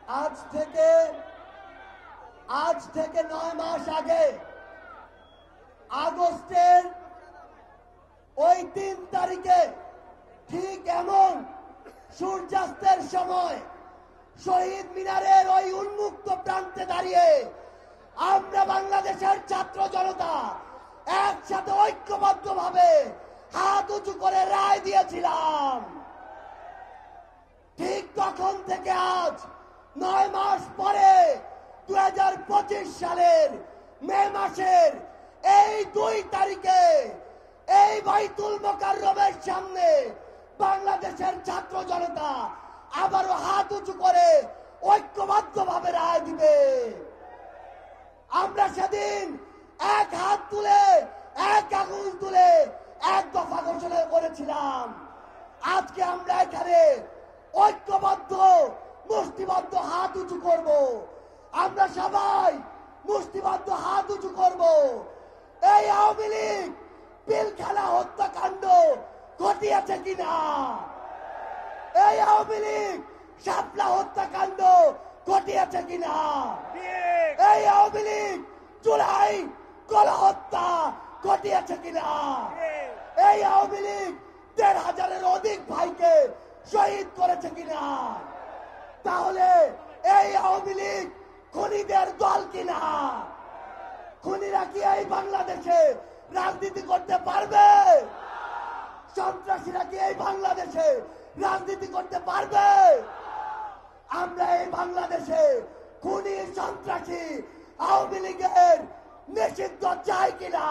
আজ থেকে 9 মাস আগে আগস্টের ওই 3 তারিখে ঠিক এমন সূর্যাস্তের সময় শহীদ মিনারের ওই উন্মুক্ত প্রান্তে দাঁড়িয়ে আমরা বাংলাদেশের ছাত্র জনতা একসাথে ঐক্যবদ্ধভাবে হাত উঁচু করে রায় দিয়েছিলাম। ঠিক তখন থেকে আজ 9 মাস পরে 2025 সালের মে মাসের এই 2 তারিখে এই বাইতুল মোকাররমের সামনে বাংলাদেশের ছাত্র জনতা আবারও হাত উঁচু করে ঐক্যবদ্ধভাবে রায় দিবে। আমরা সেদিন এক হাত তুলে এক আঙুল তুলে এক দফা ঘোষণা করেছিলাম। আজকে আমরা এখানে ঐক্যবদ্ধ মুষ্টিবদ্ধ হাত উঁচু করব। আমরা সবাই মুষ্টিবদ্ধ হাত উঁচু করব। এই আওয়ামী লীগ পিলখানা হত্যাকাণ্ড ঘটিয়েছে কিনা, এই আওয়ামী লীগ শাপলা হত্যাকাণ্ড ঘটিয়েছে কিনা, এই আওয়ামী লীগ জুলাই গণহত্যা ঘটিয়েছে কিনা, এই আওয়ামী লীগ 1,500-এর অধিক ভাইকে শহীদ করেছে কিনা, তাহলে এই আওয়ামী লীগ খুনিদের দল কিনা? খুনিরা কি এই বাংলাদেশে রাজনীতি করতে পারবে? সন্ত্রাসীরা কি এই বাংলাদেশে রাজনীতি করতে পারবে? আমরা এই বাংলাদেশে খুনি সন্ত্রাসী আওয়ামী লীগের নিষিদ্ধ চাই কিনা?